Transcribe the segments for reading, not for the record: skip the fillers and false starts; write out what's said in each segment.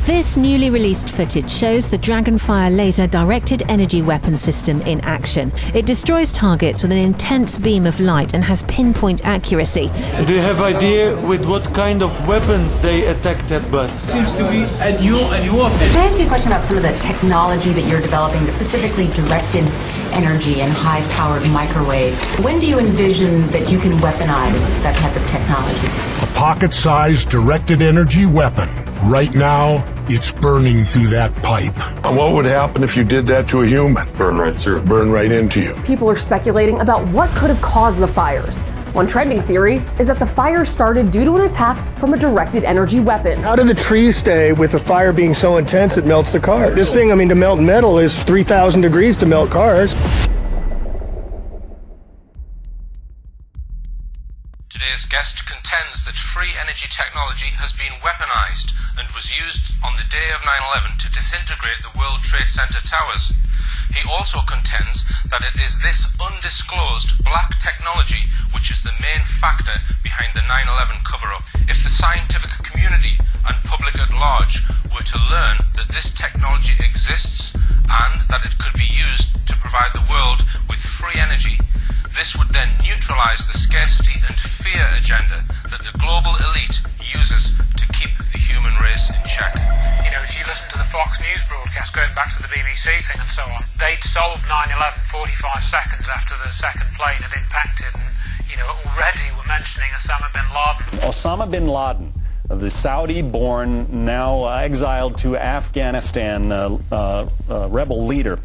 This newly released footage shows the Dragonfire laser directed energy weapon system in action. It destroys targets with an intense beam of light and has pinpoint accuracy. Do you have idea with what kind of weapons they attacked that bus? Seems to be a new weapon. Can I ask you a question about some of the technology that you're developing, specifically directed energy and high-powered microwave? When do you envision that you can weaponize that type of technology? A pocket-sized directed energy weapon. Right now, it's burning through that pipe. What would happen if you did that to a human? Burn right through. Burn right into you. People are speculating about what could have caused the fires. One trending theory is that the fire started due to an attack from a directed energy weapon. How do the trees stay with the fire being so intense it melts the car? This thing, to melt metal is 3,000 degrees to melt cars. Today's guest contends that free energy technology has been weaponized and was used on the day of 9/11 to disintegrate the World Trade Center towers. He also contends that it is this undisclosed black technology which is the main factor behind the 9/11 cover-up. If the scientific community and public at large were to learn that this technology exists and that it could be used to provide the world with free energy, this would then neutralize the scarcity and fear agenda that the global elite uses to keep the human race in check. You know, if you listen to the Fox News broadcast, going back to the BBC thing and so on, they'd solved 9/11 45 seconds after the second plane had impacted, and, already we're mentioning Osama bin Laden. Osama bin Laden, the Saudi-born, now exiled to Afghanistan rebel leader.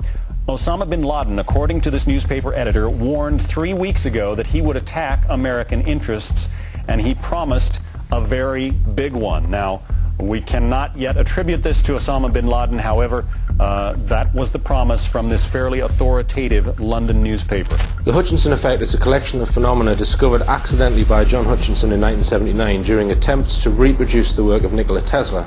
Osama bin Laden, according to this newspaper editor, warned 3 weeks ago that he would attack American interests, and he promised a very big one. Now, we cannot yet attribute this to Osama bin Laden. However, that was the promise from this fairly authoritative London newspaper. The Hutchinson effect is a collection of phenomena discovered accidentally by John Hutchinson in 1979 during attempts to reproduce the work of Nikola Tesla.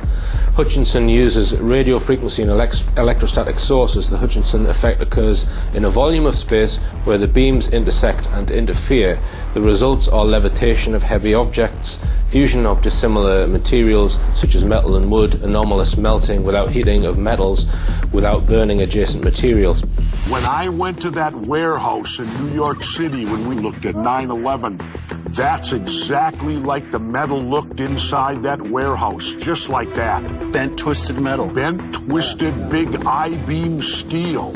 Hutchinson uses radio frequency and electrostatic sources. The Hutchinson effect occurs in a volume of space where the beams intersect and interfere. The results are levitation of heavy objects, fusion of dissimilar materials such as metal and wood, anomalous melting without heating of metals, without burning adjacent materials. When I went to that warehouse in New York City when we looked at 9/11, that's exactly like the metal looked inside that warehouse, just like that. Bent, twisted metal. Bent, twisted, big I-beam steel.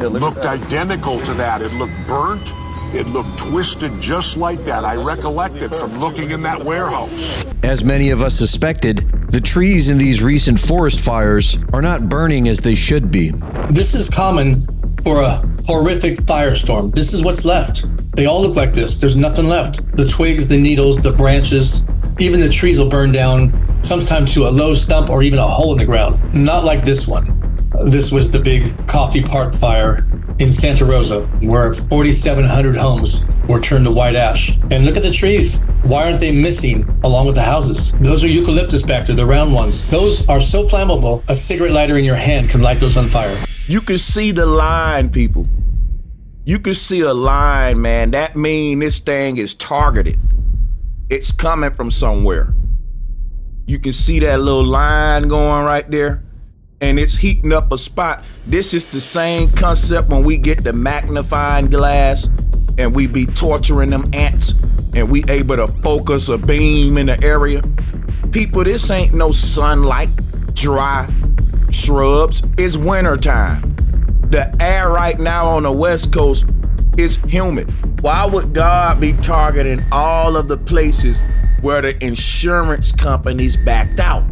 It looked identical to that. It looked burnt. It looked twisted just like that. I recollect it from looking in that warehouse. As many of us suspected, the trees in these recent forest fires are not burning as they should be. This is common for a horrific firestorm. This is what's left. They all look like this. There's nothing left. The twigs, the needles, the branches, even the trees will burn down, sometimes to a low stump or even a hole in the ground. Not like this one. This was the big Coffee Park fire in Santa Rosa, where 4,700 homes were turned to white ash. And look at the trees. Why aren't they missing along with the houses? Those are eucalyptus back there, the round ones. Those are so flammable, a cigarette lighter in your hand can light those on fire. You can see the line, people. You can see a line, man. That means this thing is targeted. It's coming from somewhere. You can see that little line going right there, and it's heating up a spot. This is the same concept when we get the magnifying glass and we be torturing them ants and we able to focus a beam in the area. People, this ain't no sunlight, dry shrubs. It's wintertime. The air right now on the West Coast is humid. Why would God be targeting all of the places where the insurance companies backed out?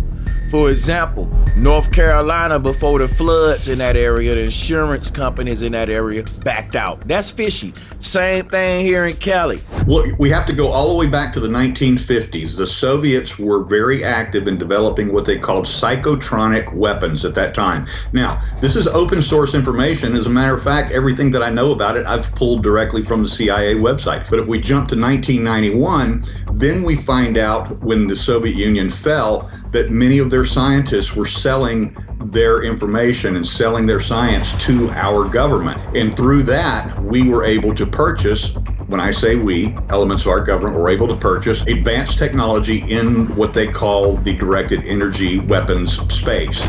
For example, North Carolina, before the floods in that area, the insurance companies in that area backed out. That's fishy. Same thing here in Cali. Well, we have to go all the way back to the 1950s. The Soviets were very active in developing what they called psychotronic weapons at that time. Now, this is open source information. As a matter of fact, everything that I know about it, I've pulled directly from the CIA website. But if we jump to 1991, then we find out when the Soviet Union fell that many of their scientists were selling their information and selling their science to our government. And through that, we were able to purchase when I say we, elements of our government were able to purchase advanced technology in what they call the directed energy weapons space.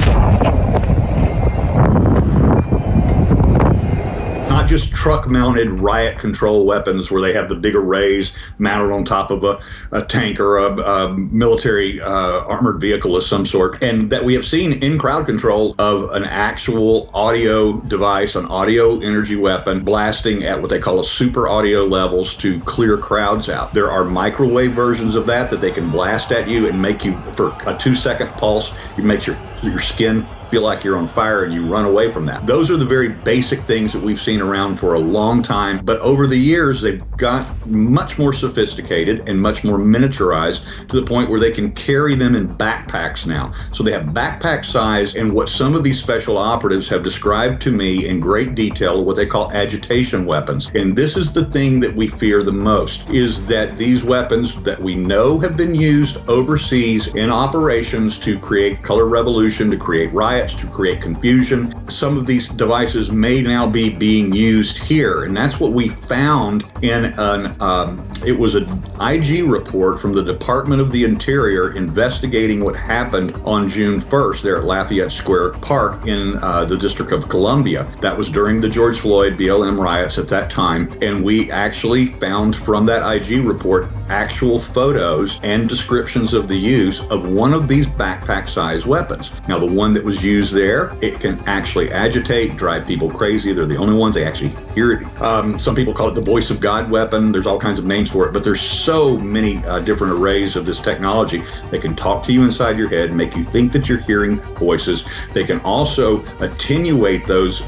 Not just truck-mounted riot control weapons where they have the big arrays mounted on top of a tank or a military armored vehicle of some sort, and that we have seen in crowd control of an actual audio device, an audio energy weapon, blasting at what they call super audio levels to clear crowds out. There are microwave versions of that they can blast at you and make you, for a 2-second pulse, it makes your skin feel like you're on fire and you run away from that. Those are the very basic things that we've seen around for a long time, but over the years they've got much more sophisticated and much more miniaturized to the point where they can carry them in backpacks now. So they have backpack size, and what some of these special operatives have described to me in great detail, what they call agitation weapons. And this is the thing that we fear the most, is that these weapons that we know have been used overseas in operations to create color revolution, to create riots, to create confusion. Some of these devices may now be being used here, and that's what we found in it was an IG report from the Department of the Interior investigating what happened on June 1st there at Lafayette Square Park in the District of Columbia. That was during the George Floyd BLM riots at that time, and we actually found from that IG report actual photos and descriptions of the use of one of these backpack-sized weapons. Now, the one that was used there, it can actually agitate, drive people crazy. They're the only ones they actually hear it. Some people call it the voice of God weapon. There's all kinds of names for it, but there's so many different arrays of this technology. They can talk to you inside your head, make you think that you're hearing voices. They can also attenuate those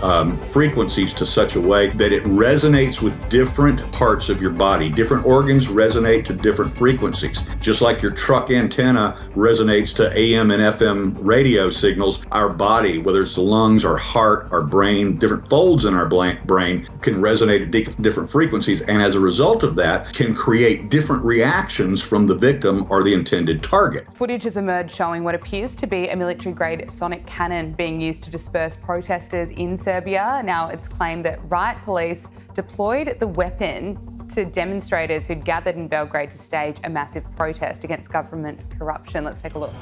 frequencies to such a way that it resonates with different parts of your body. Different organs resonate to different frequencies. Just like your truck antenna resonates to AM and FM radio signals, our body, whether it's the lungs, our heart, our brain, different folds in our brain can resonate at different frequencies, and as a result of that can create different reactions from the victim or the intended target. Footage has emerged showing what appears to be a military-grade sonic cannon being used to disperse protesters in Serbia. Now, it's claimed that riot police deployed the weapon to demonstrators who'd gathered in Belgrade to stage a massive protest against government corruption. Let's take a look.